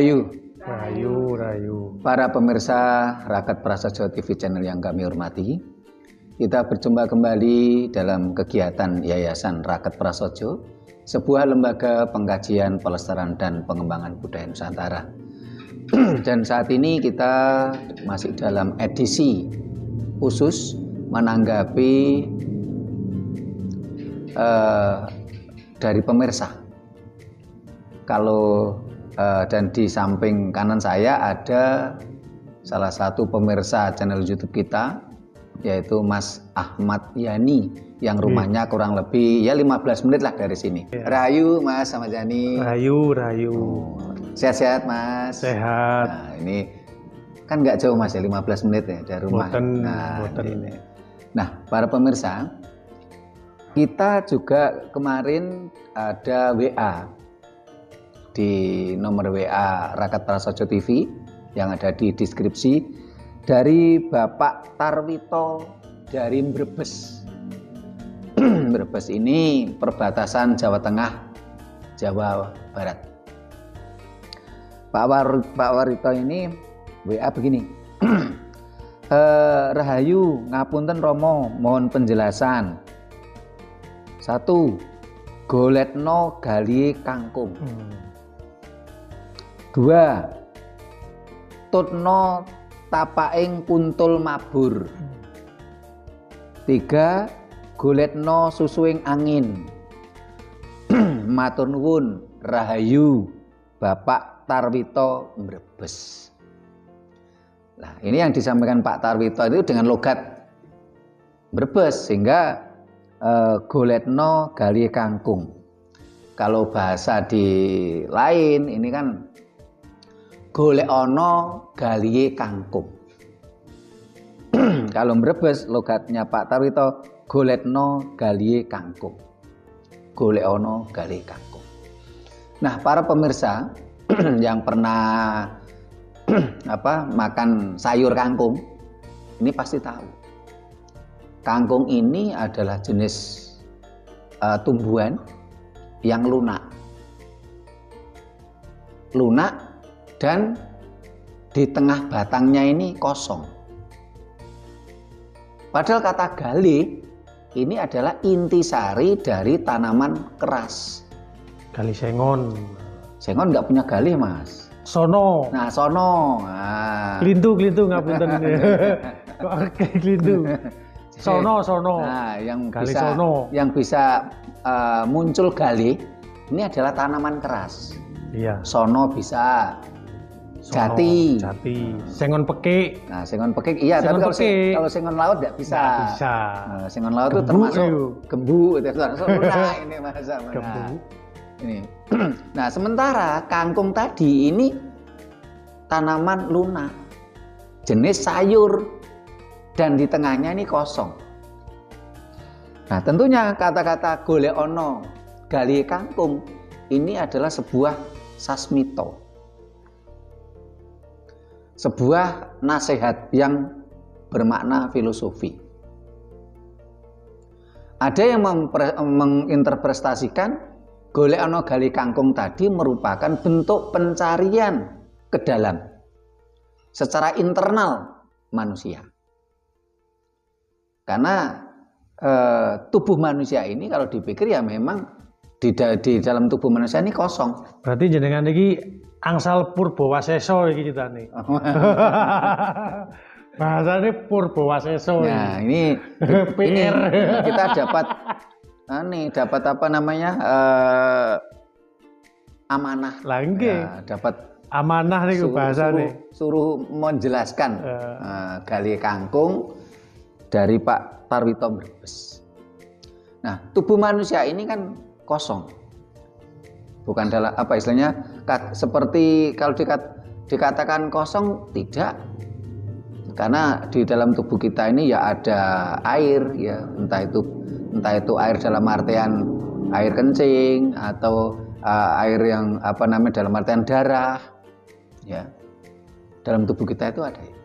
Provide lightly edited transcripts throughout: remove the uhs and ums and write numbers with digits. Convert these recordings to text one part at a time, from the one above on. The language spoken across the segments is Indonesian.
Rahayu, Rahayu. para pemirsa Raket Prasaja TV channel yang kami hormati. Kita berjumpa kembali dalam kegiatan Yayasan Raket Prasaja, sebuah lembaga pengkajian, pelestarian dan pengembangan budaya Nusantara. Dan saat ini kita masih dalam edisi khusus menanggapi dari pemirsa. Dan di samping kanan saya ada salah satu pemirsa channel YouTube kita, yaitu Mas Ahmad Yani, yang rumahnya kurang lebih ya 15 menit lah dari sini. Rahayu Mas Ahmad Yani. Rahayu. Sehat-sehat Mas. Sehat. Nah, ini kan nggak jauh Mas ya, 15 menit ya dari rumah. Nah, para pemirsa, kita juga kemarin ada WA di nomor WA Raket Prasaja TV yang ada di deskripsi dari Bapak Tarwito dari Brebes. Brebes ini perbatasan Jawa Tengah, Jawa Barat. Pak Warito ini WA begini. Rahayu, ngapunten Romo, mohon penjelasan. 1. Goletno gali kangkung. 2. Tutno tapaing kuntul mabur. 3. Goletno susuing angin. Matur nuwun, Rahayu, Bapak Tarwito Brebes. Nah, ini yang disampaikan Pak Tarwito itu dengan logat Brebes, sehingga goletno gali kangkung. Kalau bahasa di lain ini kan golek ono gali kangkung. Kalau Brebes logatnya Pak Tarwito, goletno gali kangkung. Golek ono gali kangkung. Nah, para pemirsa yang pernah makan sayur kangkung ini pasti tahu. Kangkung ini adalah jenis tumbuhan yang lunak. Dan di tengah batangnya ini kosong. Padahal kata gali ini adalah intisari dari tanaman keras. Gali sengon. Sengon nggak punya gali Mas. Sono. Nah, sono. Nah. Klintu ngapunten. Kok kayak klintu. Sono. Nah, yang bisa muncul gali ini adalah tanaman keras. Iya. Sono bisa. Jati. Sengon pekik. Nah, sengon pekik iya, tapi kalau sengon laut tidak bisa. Nggak bisa. Nah, sengon laut itu termasuk gembu, termasuk lunak ini Mas. Gembu. Ini. Nah, sementara kangkung tadi ini tanaman lunak, jenis sayur, dan di tengahnya ini kosong. Nah, tentunya kata-kata golek ono gali kangkung ini adalah sebuah sasmito, sebuah nasihat yang bermakna filosofi. Ada yang menginterpretasikan golek ono gali kangkung tadi merupakan bentuk pencarian ke dalam secara internal manusia. Karena tubuh manusia ini kalau dipikir ya memang di dalam tubuh manusia ini kosong. Berarti jenengan iki angsal Purbawaseso iki ceritane. Bahasane Purbawaseso. Nah, ini kita dapat apa namanya? Amanah. Lah nggih. Ya, dapat amanah niku bahasane. Suruh menjelaskan gali kangkung dari Pak Tarwito Brebes. Nah, tubuh manusia ini kan kosong. Bukan dalam apa istilahnya seperti kalau dikatakan kosong, tidak. Karena di dalam tubuh kita ini ya ada air ya, entah itu air dalam artian air kencing atau air yang dalam artian darah ya. Dalam tubuh kita itu ada itu.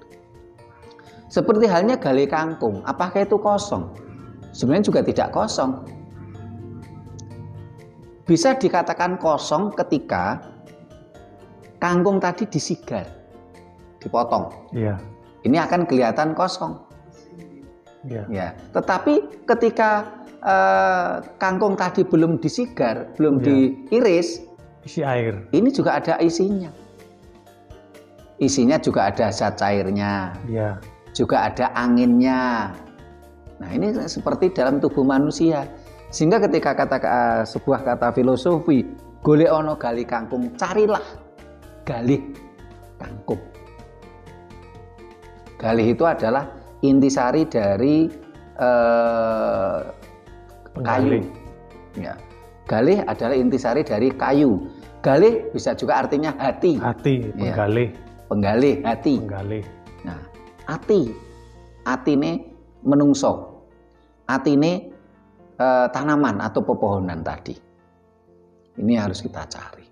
Seperti halnya gali kangkung, apakah itu kosong? Sebenarnya juga tidak kosong. Bisa dikatakan kosong ketika kangkung tadi disigar, dipotong. Iya. Ini akan kelihatan kosong. Iya. Ya. Tetapi ketika kangkung tadi belum disigar, belum diiris, Isi air. ini juga ada isinya. Isinya juga ada zat cairnya, Iya. juga ada anginnya. Nah, ini seperti dalam tubuh manusia. Sehingga ketika sebuah kata filosofi, golek ono gali kangkung, carilah galih kangkung. Galih itu adalah intisari dari kayu. Ya. Galih adalah intisari dari kayu. Galih bisa juga artinya hati. Hati, penggalih. Ya. Penggalih hati. Penggalih. Nah, atine menungso, atine tanaman atau pepohonan tadi. Ini harus kita cari.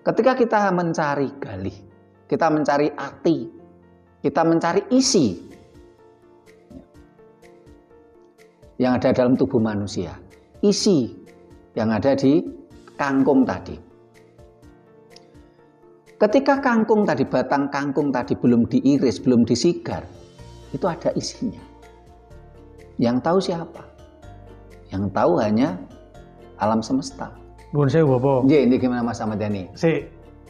Ketika kita mencari galih, kita mencari ati, kita mencari isi yang ada dalam tubuh manusia, isi yang ada di kangkung tadi. Ketika kangkung tadi, batang kangkung tadi belum diiris, belum disigar, itu ada isinya. Yang tahu siapa? Yang tahu hanya alam semesta. Nuwun sewu, Bapak. Nggih, ini gimana Mas Ahmad Yani?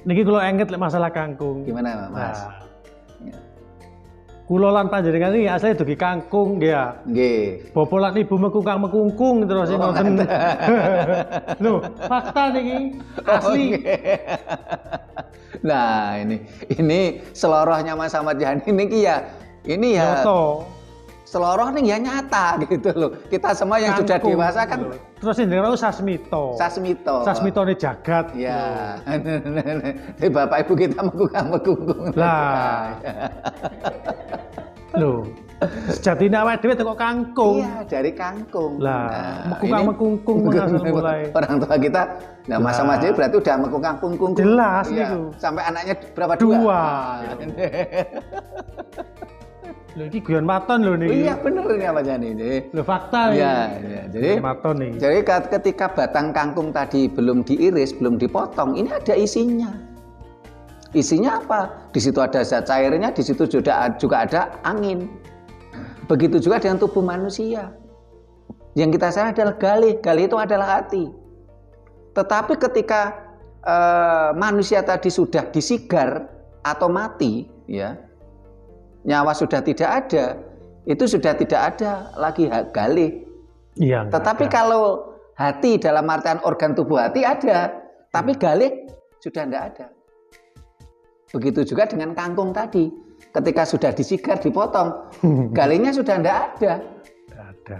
Niki kula engget lek masalah kangkung. Gimana Mas? Nah, kula lan panjenengan iki asli dugi kangkung nggih ya. Nggih. Bapak lan ibu mekungkung terus sing ngoten. Lho, fakta niki asli. Nah, ini selorohnya Mas Ahmad Yani niki ya. Ini ya Nyoto. seloroh nih ya nyata gitu loh. Kita semua yang sudah Kangkung, dewasa kan terus sing jenenge sasmito. sasmito. Sasmitone jagat. Ya. Di bapak ibu kita mekungkung. Lah. Lho, sejatine awake dhewe teko kangkung. Iya, dari kangkung. Lah, ini mekungkung asal mulai. orang tua kita, nah Mas Ahmad Yani berarti udah mekungkung. Jelas Iya. niku. Sampai anaknya berapa? Dua. Lho iki guyon maton lho niki. Iya bener ini Ahmad Yani ini. Lho fakta iki. Iya, jadi maton nih. Jadi ketika batang kangkung tadi belum diiris, belum dipotong, ini ada isinya. Isinya apa? Di situ ada zat cairnya, di situ juga ada angin. Begitu juga dengan tubuh manusia. Yang kita cari adalah galih. Galih itu adalah hati. Tetapi ketika manusia tadi sudah disigar atau mati, ya, nyawa sudah tidak ada, itu sudah tidak ada lagi galih. Iya. Tetapi kalau hati dalam artian organ tubuh hati ada, tapi galih sudah tidak ada. Begitu juga dengan kangkung tadi. Ketika sudah disigar, dipotong, galihnya sudah tidak ada. Tidak ada.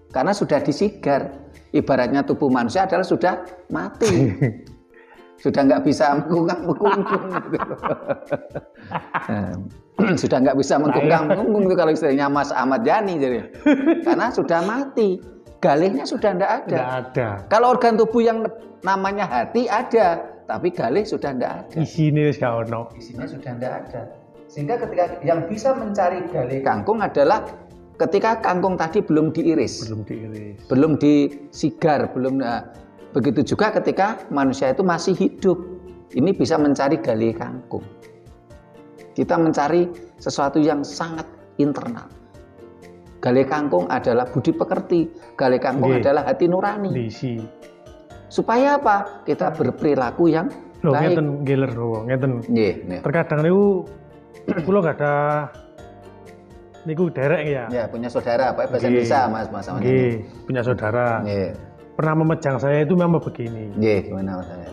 Karena sudah disigar. Ibaratnya tubuh manusia adalah sudah mati. Sudah nggak bisa mengkungkung. Sudah nggak bisa mengkungkung itu kalau istilahnya Mas Ahmad Yani. Jadi. Karena sudah mati. Galihnya sudah tidak ada. Tidak ada. Kalau organ tubuh yang namanya hati ada, tapi galih sudah tidak ada. Isine wis gak ono. Isinya sudah tidak ada. Sehingga ketika yang bisa mencari galih kangkung adalah ketika kangkung tadi belum diiris. Belum disigar, begitu juga ketika manusia itu masih hidup. Ini bisa mencari galih kangkung. Kita mencari sesuatu yang sangat internal. Galih kangkung adalah budi pekerti. Galih kangkung adalah hati nurani. Disi. Supaya apa? Kita berperilaku yang baik. Ngeten ngeler ngeten. Nggih. Terkadang niku kula gak ada niku derek ya. Ya, punya saudara apa bahasa Indonesia Mas Ahmad ini. Punya saudara. Pernah memejang saya itu memang begini. Gimana Mas Ahmad?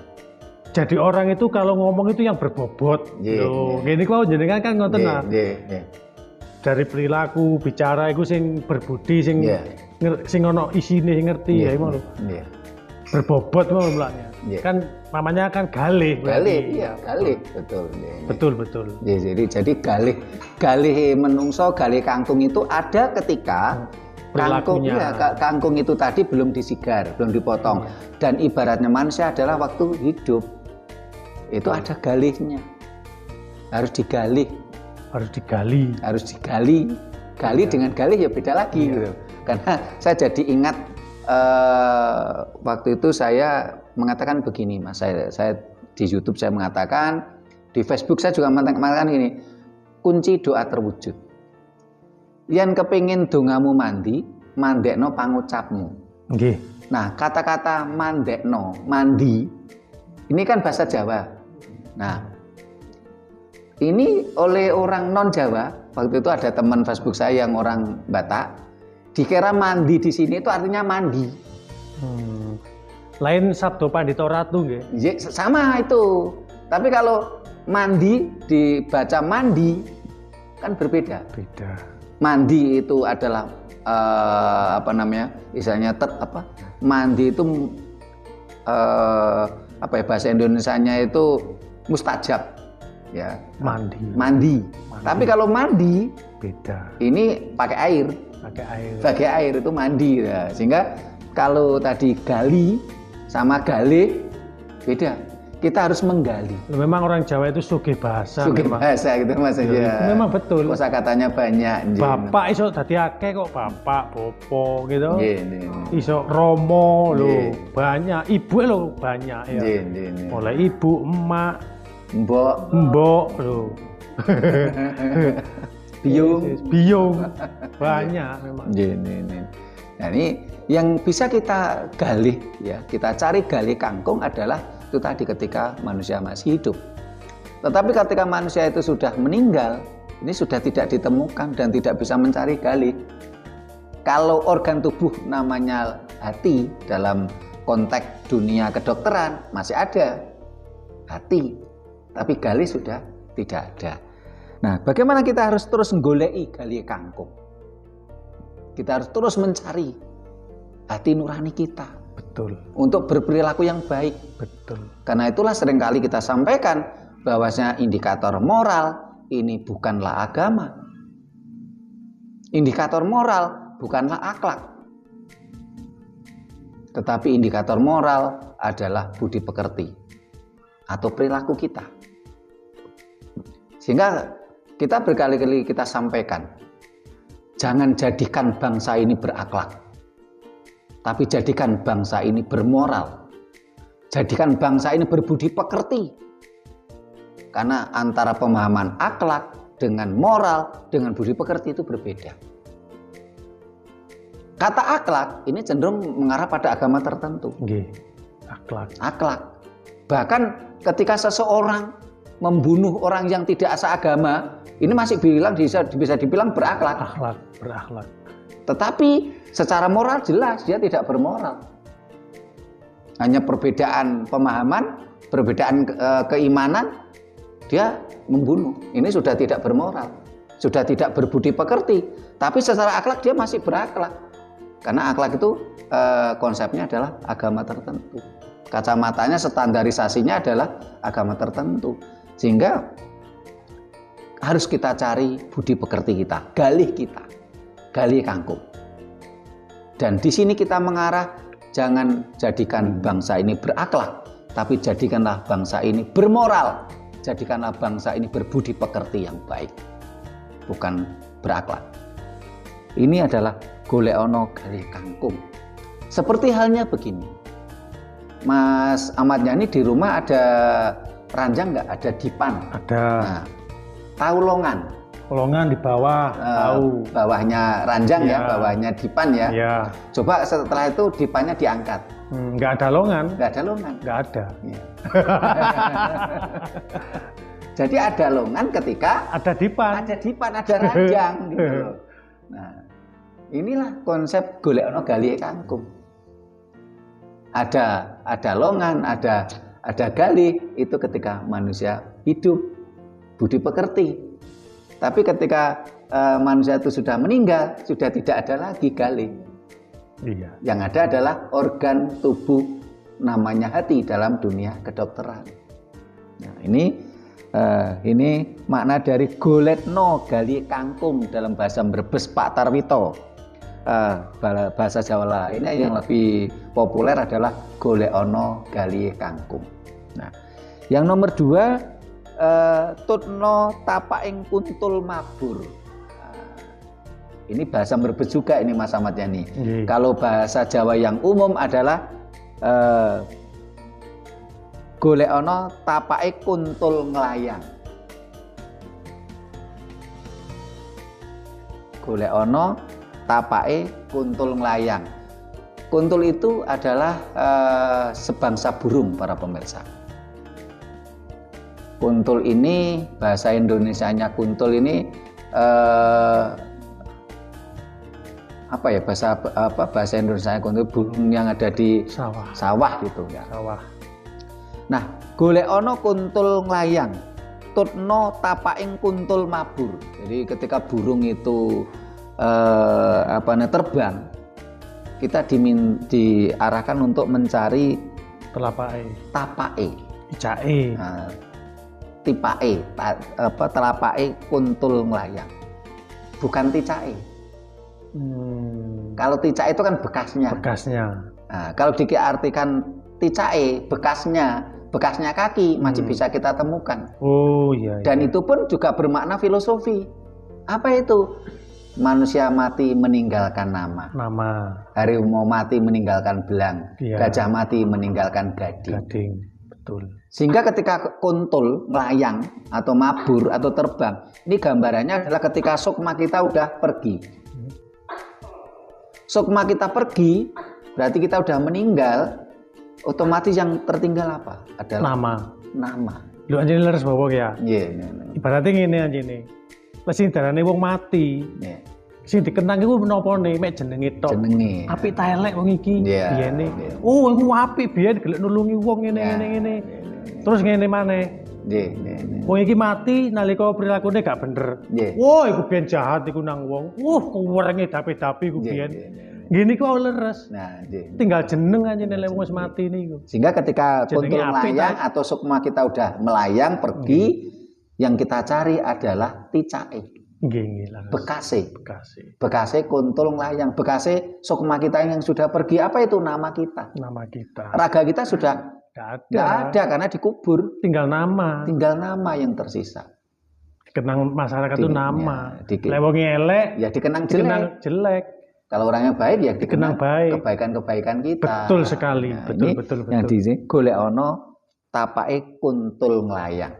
Jadi orang itu kalau ngomong itu yang berbobot. Gini kok jenengan kan ngoten lah. Dari perilaku bicara itu sing berbudi sing ono isine sing ngerti ya ngono. Berbobot ngono mulanya. Kan namanya kan galih. Galih, betul. Betul. Jadi galih menungso, galih kangkung itu ada ketika kangkung itu tadi belum disigar, belum dipotong. Dan ibaratnya manusia adalah waktu hidup. Itu ada galihnya. Harus digali. Gali dengan galih ya beda lagi gitu. Karena saya jadi ingat waktu itu saya mengatakan begini Mas, saya di YouTube saya mengatakan, di Facebook saya juga mengatakan ini, kunci doa terwujud. Yen kepingin dongamu mandi, mandekno pangucapmu. Nggih. Nah, kata-kata mandekno, mandi, ini kan bahasa Jawa. Nah, ini oleh orang non Jawa, waktu itu ada teman Facebook saya yang orang Batak, dikira mandi di sini itu artinya mandi. Lain Sabdo Pandito Ratu nggih. Sama itu. Tapi kalau mandi dibaca mandi kan berbeda. Beda. Mandi itu adalah istilahnya mandi itu bahasa Indonesianya itu mustajab ya. Mandi. Tapi kalau mandi beda. Ini pakai air. Pakai air itu mandi ya. Sehingga kalau tadi gali sama gale beda. Kita harus menggali. Memang orang Jawa itu sugih bahasa. Sugih bahasa gitu Mas ya. Memang betul. Kosakatanya banyak. Bapak iso dadi akeh kok, bapak, bopo gitu. Nggih. Iso romo lho, banyak. Ibu lho banyak ya. Nggih. Mulai ibu, emak, mbok lho. Biung. Banyak memang. Nggih. Nah, ini yang bisa kita gali ya, kita cari gali kangkung adalah itu tadi ketika manusia masih hidup. Tetapi ketika manusia itu sudah meninggal, ini sudah tidak ditemukan dan tidak bisa mencari gali. Kalau organ tubuh namanya hati dalam konteks dunia kedokteran masih ada hati, tapi gali sudah tidak ada. Nah, bagaimana kita harus terus menggoleki gali kangkung? Kita harus terus mencari hati nurani kita. Betul. Untuk berperilaku yang baik. Betul. Karena itulah seringkali kita sampaikan bahwasanya indikator moral ini bukanlah agama. Indikator moral bukanlah akhlak. Tetapi indikator moral adalah budi pekerti atau perilaku kita. Sehingga kita berkali-kali kita sampaikan, jangan jadikan bangsa ini berakhlak, tapi jadikan bangsa ini bermoral. Jadikan bangsa ini berbudi pekerti. Karena antara pemahaman akhlak dengan moral, dengan budi pekerti itu berbeda. Kata akhlak ini cenderung mengarah pada agama tertentu. Nggih. Akhlak. Bahkan ketika seseorang membunuh orang yang tidak seagama, ini masih bisa dibilang berakhlak. Berakhlak. Tetapi secara moral jelas dia tidak bermoral. Hanya perbedaan pemahaman, perbedaan keimanan, dia membunuh. Ini sudah tidak bermoral, sudah tidak berbudi pekerti. Tapi secara akhlak dia masih berakhlak. Karena akhlak itu konsepnya adalah agama tertentu. Kacamatanya, standarisasinya adalah agama tertentu. Sehingga harus kita cari budi pekerti kita, gali kangkung. Dan di sini kita mengarah, jangan jadikan bangsa ini berakhlak, tapi jadikanlah bangsa ini bermoral. Jadikanlah bangsa ini berbudi pekerti yang baik, bukan berakhlak. Ini adalah golek-ono gali kangkung. Seperti halnya begini, Mas Ahmad Yani di rumah ada ranjang nggak? Ada dipan? Ada. Nah, tahu longan? Longan di bawah, tahu. Bawahnya ranjang ya, bawahnya dipan ya. Ya. Coba setelah itu dipannya diangkat. Nggak ada longan. Nggak ada longan. Nggak ada. Ya. Jadi ada longan ketika ada dipan, ada ranjang gitu loh. Nah, inilah konsep golek-ono gali kangkung. Ada longan, ada gali itu ketika manusia hidup, budi pekerti. Tapi ketika manusia itu sudah meninggal, sudah tidak ada lagi gali. Iya. Yang ada adalah organ tubuh namanya hati dalam dunia kedokteran. Nah, ini makna dari goletno gali kangkung dalam bahasa Brebes Pak Tarwito. Bahasa Jawa lainnya yang lebih populer adalah golek-ono gali kangkung. Nah, yang nomor 2, tutno tapaing kuntul mabur. Ini bahasa Brebes juga ini Mas Ahmad Yani. Kalau bahasa Jawa yang umum adalah golek ana tapake kuntul nglayang. Golek ana tapake kuntul nglayang. Kuntul itu adalah sebangsa burung para pemirsa. Kuntul ini bahasa Indonesianya kuntul ini apa ya bahasa Indonesianya kuntul, burung yang ada di sawah gitu ya. Sawah. Nah, golek ana kuntul nglayang, tutno tapaking kuntul mabur. Jadi ketika burung itu terbang, kita diarahkan untuk mencari tapake, icake, tipake, telapake kuntul nglayang, bukan ticake. Kalau ticake itu kan bekasnya. Nah, kalau diartikan ticake, bekasnya kaki masih bisa kita temukan. Oh iya. Dan itu pun juga bermakna filosofi. Apa itu? Manusia mati meninggalkan nama. Harimau mati meninggalkan belang. Iya. Gajah mati meninggalkan gading. Betul. Sehingga ketika kuntul, melayang atau mabur atau terbang, ini gambarannya adalah ketika sukma kita udah pergi. Sukma kita pergi, berarti kita udah meninggal. Otomatis yang tertinggal apa? Adalah nama. Lu anjene leres bawa ya. Iya. Ibaratnya ngene anjene. Sing darane wong mati. Yeah. Sing dikenang iku menapa-ne mek jenenge tok. Jenenge. Apik ta elek wong iki biyene. Oh, iku apik biyen gelek nulungi wong ngene. Terus ngene maneh. Nggih. Wong iki mati nalika prilakune gak bener. Wah, iku biyen jahat iku nang wong. Kuwerenge dapi-dapi iku biyen. Gini kok leres. Nah, tinggal jeneng aja nek wong wis mati niku. Sehingga ketika kuntul melayang atau sukma kita udah melayang pergi, yang kita cari adalah ticake. Bekase kuntul nglayang, bekase sukma kita yang sudah pergi. Apa itu? Nama kita. Raga kita sudah tidak ada karena dikubur. Tinggal nama yang tersisa. Dikenang masyarakat itu nama. Lewongi elek ya dikenang jelek. Kalau orangnya baik ya dikenang baik. Kebaikan kita. Betul sekali. Nah, betul. Yang di sini golek ana tapake kuntul nglayang.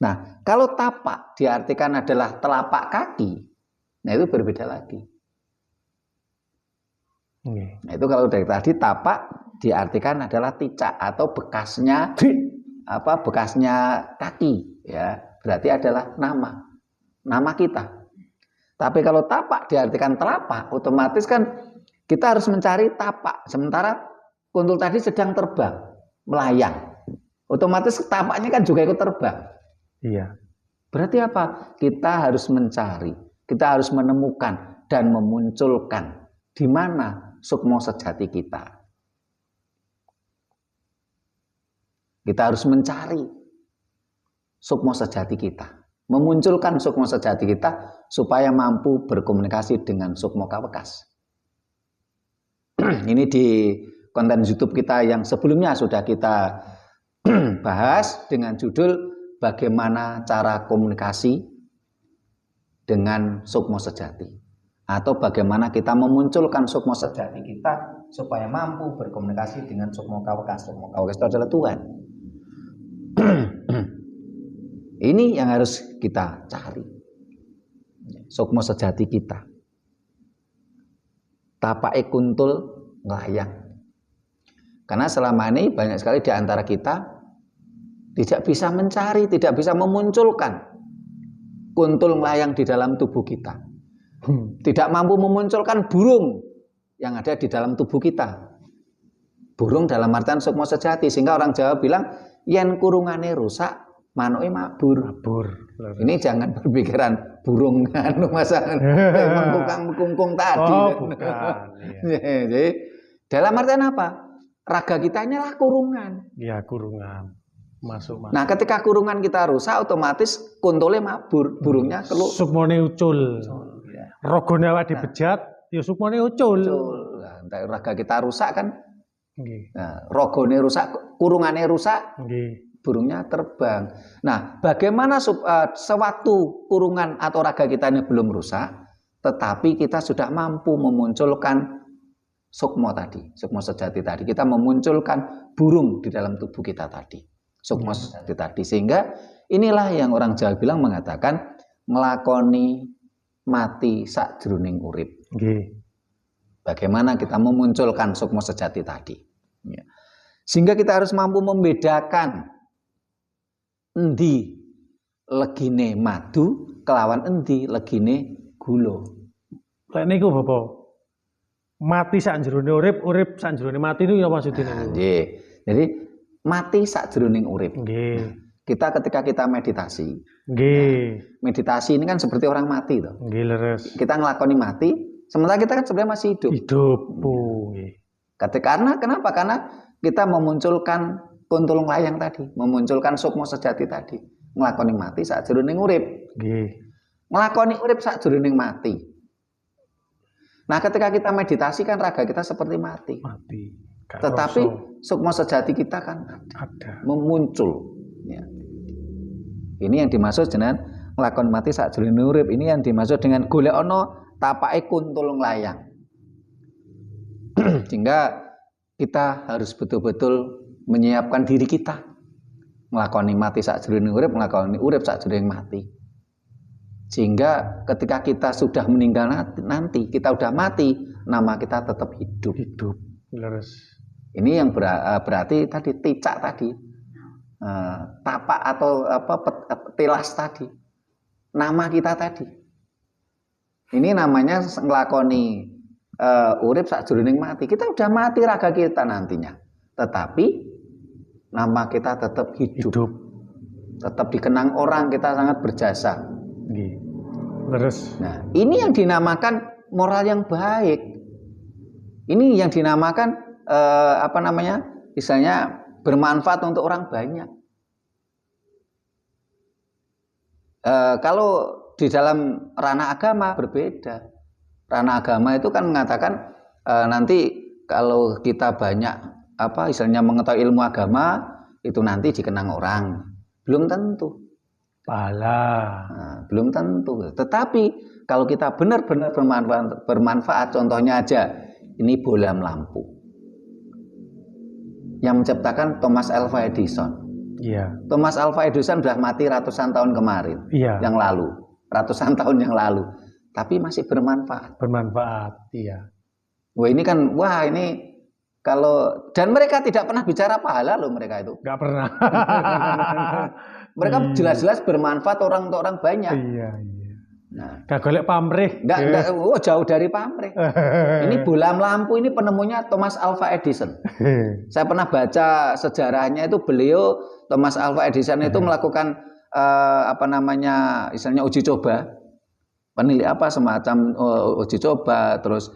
Nah, kalau tapak diartikan adalah telapak kaki, nah itu berbeda lagi. Nah, itu kalau dari tadi tapak diartikan adalah ticak atau bekasnya kaki, ya. Berarti adalah nama kita. Tapi kalau tapak diartikan telapak, otomatis kan kita harus mencari tapak. Sementara kuntul tadi sedang terbang, melayang. Otomatis tapaknya kan juga ikut terbang. Iya. Berarti apa? Kita harus mencari, kita harus menemukan dan memunculkan di mana sukma sejati kita. Kita harus mencari sukma sejati kita, memunculkan sukma sejati kita supaya mampu berkomunikasi dengan sukma kawekas. Ini di konten YouTube kita yang sebelumnya sudah kita bahas dengan judul bagaimana cara komunikasi dengan sukma sejati, atau bagaimana kita memunculkan sukma sejati kita supaya mampu berkomunikasi dengan sukma kawekas. Sukma kawekas itu adalah Tuhan. Ini yang harus kita cari, sukma sejati kita. Tapake kuntul nglayang. Karena selama ini banyak sekali di antara kita tidak bisa mencari, tidak bisa memunculkan kuntul nglayang di dalam tubuh kita. Tidak mampu memunculkan burung yang ada di dalam tubuh kita. Burung dalam artian sukma sejati, sehingga orang Jawa bilang yen kurungane rusak manuke mabur. Ini jangan berpikiran burung masakan mengkungkung tadi. Bukan. Jadi dalam artian apa? Raga kita ini lah kurungan. Iya, kurungan. Masuk. Nah, ketika kurungan kita rusak, otomatis kuntulnya mabur, burungnya keluar. Sukmane ucul. Rogone awak dibejat, ya sukmane ucul. Nah, raga kita rusak kan. Nah, rogone rusak, kurungannya rusak, burungnya terbang. Nah, bagaimana sewaktu kurungan atau raga kita ini belum rusak, tetapi kita sudah mampu memunculkan sukmo tadi, sukmo sejati tadi. Kita memunculkan burung di dalam tubuh kita tadi, sukmo sejati tadi. Sehingga inilah yang orang Jawa bilang mengatakan nglakoni mati sakjroning urip. Bagaimana kita memunculkan sukmo sejati tadi. Ya. Sehingga kita harus mampu membedakan endi legine madu kelawan endi legine gula. Lek niku Bapak, mati sakjroning urip, urip sakjroning mati itu ya maksudnya niku. Nggih. Jadi mati sakjroning urip. Nggih. Kita ketika kita meditasi. Nggih. Meditasi ini kan seperti orang mati toh. Nggih, leres. Kita ngelakoni mati, sementara kita kan sebenarnya masih hidup. Hidup. Nggih. Karena kenapa? Karena kita memunculkan kuntulung layang tadi, memunculkan sukmo sejati tadi, nglakoni mati sakjroning urip. Nggih. Nglakoni urip sakjroning mati. Nah, ketika kita meditasi kan raga kita seperti mati. Mati. Tetapi sukmo sejati kita kan ada. Memuncul. Ya. Ini yang dimaksud dengan nglakoni mati sakjroning urip. Ini yang dimaksud dengan golek ana tapake kuntulung layang. Sehingga kita harus betul-betul menyiapkan diri kita nglakoni mati sakjroning urip, nglakoni urip sakjroning mati. Sehingga ketika kita sudah meninggal nanti, kita sudah mati, nama kita tetap hidup. Hidup. Leres. Ini yang berarti tadi ticak tadi, tapak atau tilas tadi, nama kita tadi. Ini namanya nglakoni urip sakjroning mati. Kita udah mati raga kita nantinya, tetapi nama kita tetap hidup. Tetap dikenang orang, kita sangat berjasa. Leres. Nah, ini yang dinamakan moral yang baik. Ini yang dinamakan misalnya bermanfaat untuk orang banyak. Kalau di dalam ranah agama berbeda. Ranah agama itu kan mengatakan nanti kalau kita banyak mengetahui ilmu agama itu nanti dikenang orang. Belum tentu. Pahala. Nah, belum tentu. Tetapi kalau kita benar-benar bermanfaat, contohnya aja ini bohlam lampu. Yang menciptakan Thomas Alva Edison. Iya. Thomas Alva Edison sudah mati ratusan tahun kemarin. Iya. Yang lalu, ratusan tahun yang lalu. Tapi masih bermanfaat. Bermanfaat, iya. Ini kalau dan mereka tidak pernah bicara pahala loh mereka itu. Nggak pernah. Mereka jelas-jelas bermanfaat untuk orang banyak. Iya. Nah, gak golek pamrih. Jauh dari pamrih. Ini bohlam lampu ini penemunya Thomas Alva Edison. Saya pernah baca sejarahnya itu beliau Thomas Alva Edison itu melakukan misalnya uji coba. Semacam uji coba terus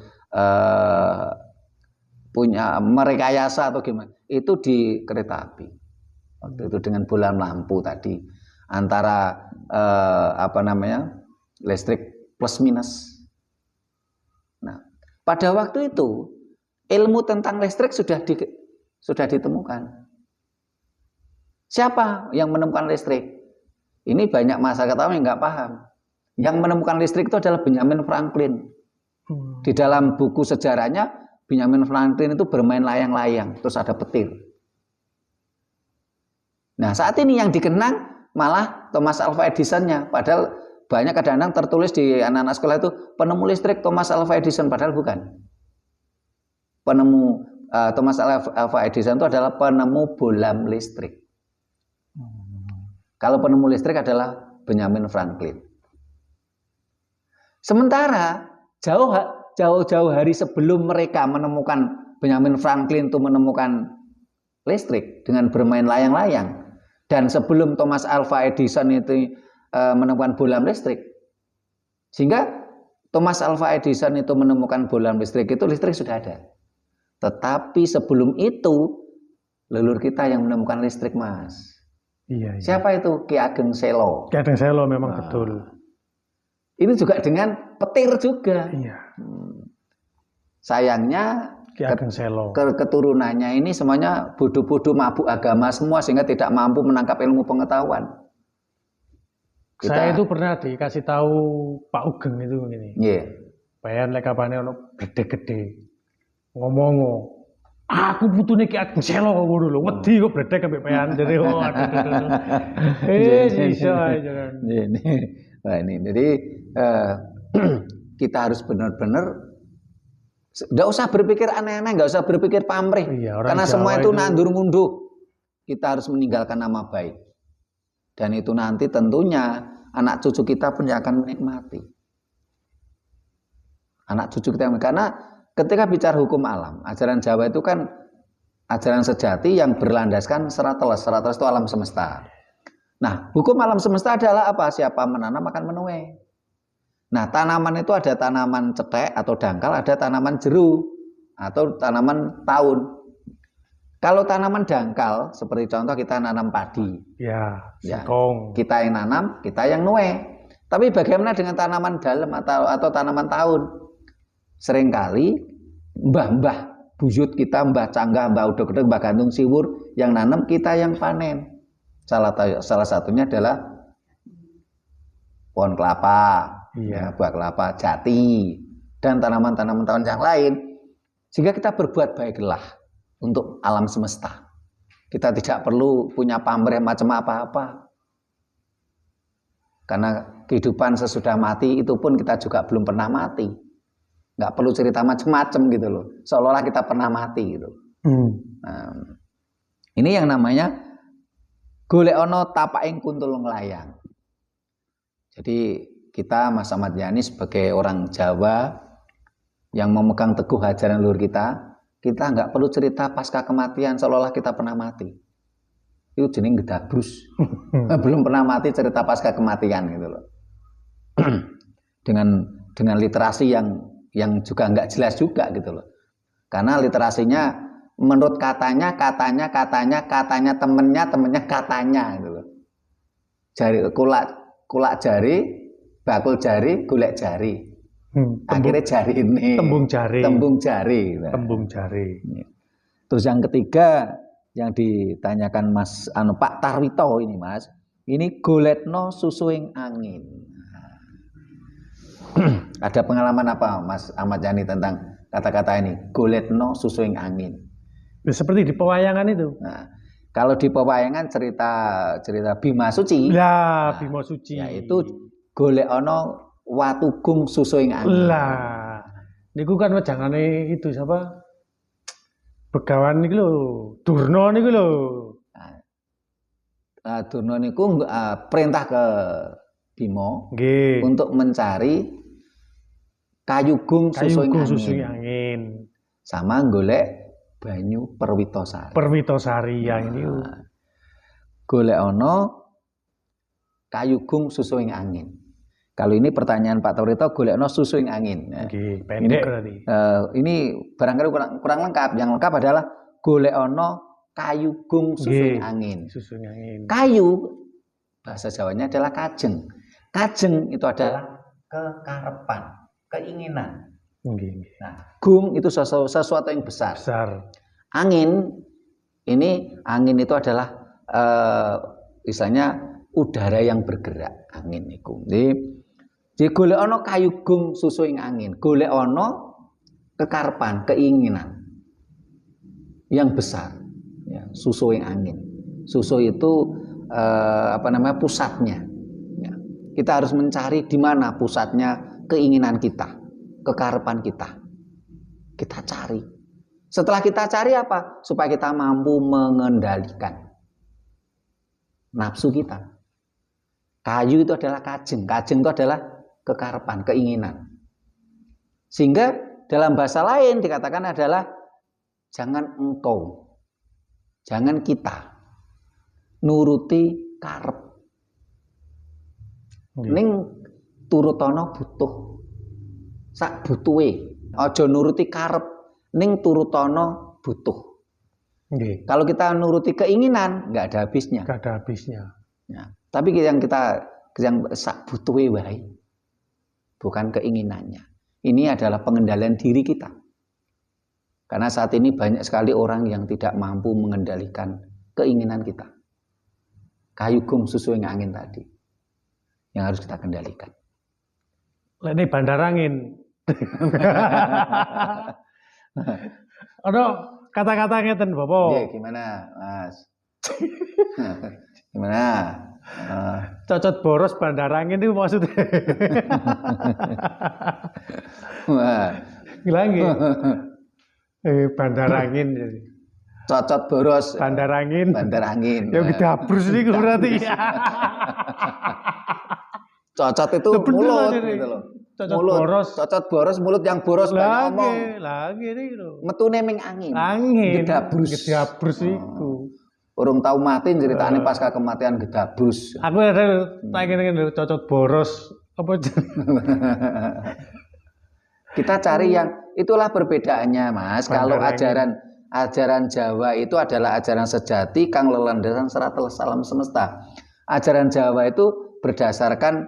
punya merekayasa atau gimana. Itu di kereta api. Waktu itu dengan bohlam lampu tadi antara listrik plus minus. Nah, pada waktu itu ilmu tentang listrik sudah ditemukan. Siapa yang menemukan listrik? Ini banyak masyarakat awam yang nggak paham. Yang menemukan listrik itu adalah Benjamin Franklin. Di dalam buku sejarahnya Benjamin Franklin itu bermain layang-layang, terus ada petir. Nah, saat ini yang dikenang malah Thomas Alva Edison-nya, padahal banyak kadang-kadang tertulis di anak-anak sekolah itu penemu listrik Thomas Alva Edison, padahal bukan. Penemu Thomas Alva Edison itu adalah penemu bohlam listrik. Kalau penemu listrik adalah Benjamin Franklin. Sementara jauh-jauh hari sebelum mereka menemukan Benjamin Franklin itu menemukan listrik dengan bermain layang-layang. Dan sebelum Thomas Alva Edison itu menemukan bohlam listrik, sehingga Thomas Alva Edison itu menemukan bohlam listrik itu listrik sudah ada. Tetapi sebelum itu leluhur kita yang menemukan listrik, Mas. Iya. Siapa itu? Ki Ageng Selo. Ki Ageng Selo memang betul. Ini juga dengan petir juga. Iya. Sayangnya Ki Ageng Selo. Keturunannya ini semuanya bodoh-bodoh mabuk agama semua sehingga tidak mampu menangkap ilmu pengetahuan. Saya itu pernah dikasih tahu Pak Ugeng itu begini. Iya. Bayan lek kapane ono gede-gede. ngomong, aku putune Ki Ageng Selo kok ngono lho, wedi kok bledek ambek pean jadi aduh. Bisa aja. Ini jadi kita harus benar-benar nggak usah berpikir aneh-aneh, nggak usah berpikir pamrih, karena semua itu nandur mundur. Kita harus meninggalkan nama baik, dan itu nanti tentunya anak cucu kita pun akan menikmati. Anak cucu kita, karena ketika bicara hukum alam, ajaran Jawa itu kan ajaran sejati yang berlandaskan serateles. Serateles itu alam semesta. Nah, hukum alam semesta adalah apa? Siapa menanam akan menuai. Nah, tanaman itu ada tanaman cetek atau dangkal, ada tanaman jeru atau tanaman tahun. Kalau tanaman dangkal, seperti contoh kita nanam padi. Ya, kita yang nanam, kita yang nuai. Tapi bagaimana dengan tanaman dalam atau tanaman tahun? Seringkali mbah-mbah buyut kita, mbah canggah, mbah udeg-udeg, mbah gantung siwur yang nanam, kita yang panen. Salah satunya adalah pohon kelapa. Buah kelapa, jati, dan tanaman-tanaman tahun yang lain, sehingga kita berbuat baiklah untuk alam semesta. Kita tidak perlu punya pamrih macam apa-apa, karena kehidupan sesudah mati itu pun kita juga belum pernah mati. Nggak perlu cerita macam-macam gitu loh, seolah-olah kita pernah mati gitu. Nah, ini yang namanya golek ono tapaking kuntul nglayang. Jadi kita Mas Ahmad Yani sebagai orang Jawa yang memegang teguh ajaran leluhur kita nggak perlu cerita pasca kematian seolah-olah kita pernah mati. Itu jeneng gedabrus. Belum pernah mati cerita pasca kematian gitu loh. dengan literasi yang juga nggak jelas juga gitu loh. Karena literasinya menurut katanya temennya katanya gitu loh. Jari kulak jari, bakul jari, golek jari. Akhirnya jari ini. Tembung jari. Nah. Tembung jari. Terus yang ketiga yang ditanyakan Mas Pak Tarwito ini Mas, ini goletno susuing angin. Ada pengalaman apa Mas Ahmad Yani tentang kata-kata ini? Goletno susuing angin. Seperti di pewayangan itu. Nah, kalau di pewayangan cerita Bima Suci. Ya, Bima Suci. Ya, itu golek ono watugung susuing angin. Lah, niku kan wejangane itu siapa? Begawan niku lho, Durna niku lho. Durna niku perintah ke Bima untuk mencari kayugung susuing angin. Sama golek banyu Perwitosari. Perwitosari yang ini. Golek ono kayugung susuing angin. Kalau ini pertanyaan Pak Tarwito, golek ono susuing angin. Pendek berarti. Ini barangkali kurang lengkap. Yang lengkap adalah golek ono kayugung susuing angin. Susuing angin. Kayu bahasa Jawanya adalah kajeng. Kajeng itu adalah kekarepan, keinginan. Nah, gung itu sesuatu yang besar. Angin itu adalah misalnya udara yang bergerak. Angin itu. Jadi golek ono kayugung susuing angin. Golek ono kekarepan, keinginan yang besar. Ya, susuing angin. Susu itu pusatnya. Ya. Kita harus mencari di mana pusatnya keinginan kita. Kekarepan kita cari. Setelah kita cari apa? Supaya kita mampu mengendalikan nafsu kita. Kayu itu adalah kajeng. Kajeng itu adalah kekarepan, keinginan. Sehingga dalam bahasa lain dikatakan adalah jangan engkau, jangan kita nuruti karep. Ning turutono butuh. Sak butuhe, aja nuruti karep, ning turutono butuh. Kalau kita nuruti keinginan, nggak ada habisnya. Nggak ada habisnya. Ya. Tapi yang sak butuhe wae, bukan keinginannya. Ini adalah pengendalian diri kita. Karena saat ini banyak sekali orang yang tidak mampu mengendalikan keinginan kita. Kayugung susuing angin tadi, yang harus kita kendalikan. Ini bandar angin. Ada kata-kata ngeten Bapak. Nggih, gimana, Mas? Gimana? Cocot boros bandarangin itu maksudnya. Wah. Lagi. Bandarangin jadi. Cocot boros. Bandarangin. Bandarangin. Ya gedabrus niku berarti. Cocot itu mulut gitu loh. Cocot mulut boros. Cocot boros, mulut yang boros banyak ngomong. Lagi niku. Metune ming angin. Angin. Gedabrus. Gedabrus iku. Urung tahu mati ceritane pasca kematian gedabrus. Aku ada pengen cocot boros apa? Kita cari yang itulah perbedaannya, Mas. Kalau ajaran Jawa itu adalah ajaran sejati kang lelandasan seratus salam semesta. Ajaran Jawa itu berdasarkan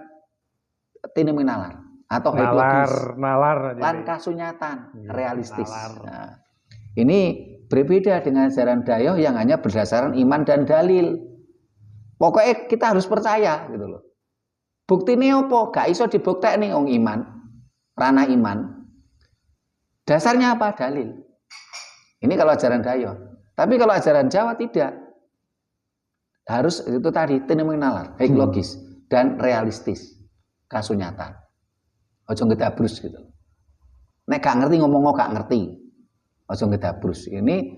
tinemi nalar atau nalar lan kasunyatan, realistis. Nah, ini berbeda dengan ajaran Dayoh yang hanya berdasarkan iman dan dalil. Pokoknya kita harus percaya gitu loh. Buktine opo? Gak iso dibuktekne wong iman. Ranah iman. Dasarnya apa? Dalil. Ini kalau ajaran Dayoh. Tapi kalau ajaran Jawa tidak. Harus itu tadi tinemi nalar, logis dan realistis. Kasunyatan. Ojo ngedabrus gitu. Nek gak ngerti ngomong gak ngerti. Ojo ngedabrus. Ini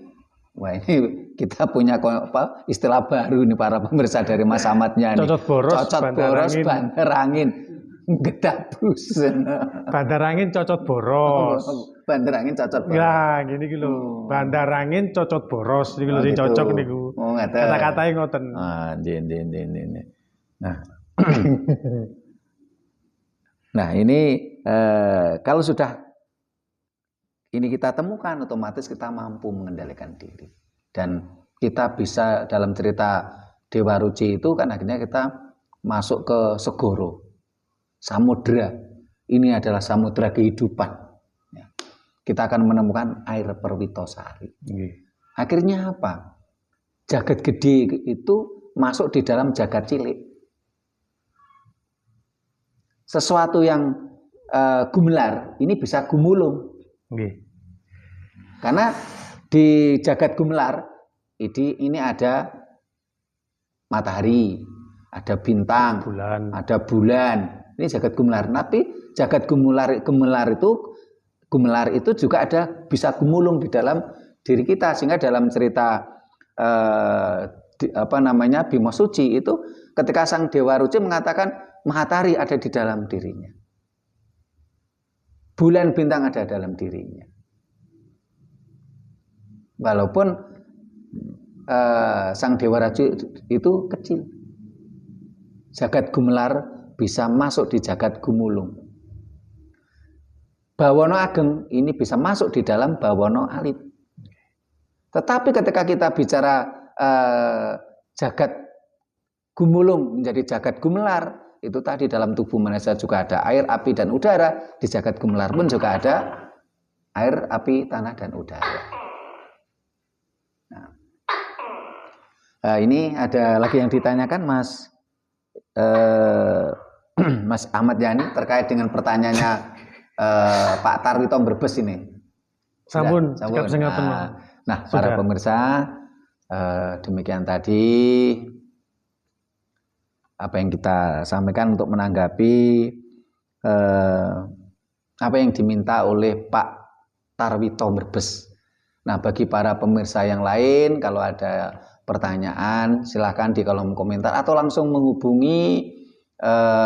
kita punya apa, istilah baru nih para pemirsa dari Mas Ahmadnya nih. Cocot boros, bandar angin, gedabrus. Bandar angin cocot boros. Bandar angin cocot boros. Ya, gini gitu. Bandar angin cocot boros. Ini gitu cocok niku. Kata-katanya ngoten. Nah, ini kalau sudah ini kita temukan, otomatis kita mampu mengendalikan diri. Dan kita bisa dalam cerita Dewa Ruci itu kan akhirnya kita masuk ke segoro, samudra. Ini adalah samudra kehidupan. Kita akan menemukan air Perwitosari. Akhirnya apa? Jagat gede itu masuk di dalam jagat cilik. Sesuatu yang gumelar ini bisa gumulung. Karena di jagat gumelar ini ada matahari, ada bintang, ada bulan. Ini jagat gumelar. Tapi jagat gumelar itu juga ada bisa gumulung di dalam diri kita. Sehingga dalam cerita Bima Suci itu ketika sang Dewa Ruci mengatakan matahari ada di dalam dirinya. Bulan bintang ada dalam dirinya. Walaupun sang Dewa Ruci itu kecil. Jagat gumelar bisa masuk di jagat gumulung. Bawono ageng ini bisa masuk di dalam bawono alit. Tetapi ketika kita bicara jagat gumulung menjadi jagat gumelar, itu tadi dalam tubuh manusia juga ada air, api, dan udara. Di jagat gumelar pun juga ada air, api, tanah, dan udara. Nah, ini ada lagi yang ditanyakan Mas Mas Ahmad Yani terkait dengan pertanyaannya Pak Tarwito Brebes ini. Sabun. Nah, para pemirsa, demikian tadi apa yang kita sampaikan untuk menanggapi apa yang diminta oleh Pak Tarwito Brebes. Nah, bagi para pemirsa yang lain, kalau ada pertanyaan, silahkan di kolom komentar atau langsung menghubungi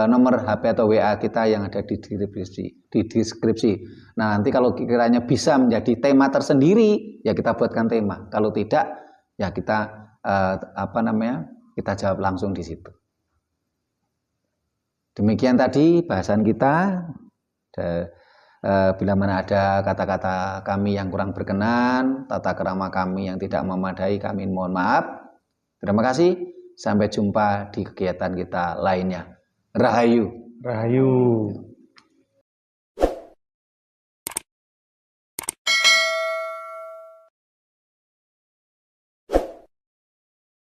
nomor HP atau WA kita yang ada di deskripsi. Nah, nanti kalau kiranya bisa menjadi tema tersendiri, ya kita buatkan tema. Kalau tidak, ya kita kita jawab langsung di situ. Demikian tadi bahasan kita. Bila mana ada kata-kata kami yang kurang berkenan, tata krama kami yang tidak memadai, kami mohon maaf. Terima kasih. Sampai jumpa di kegiatan kita lainnya. Rahayu. Rahayu.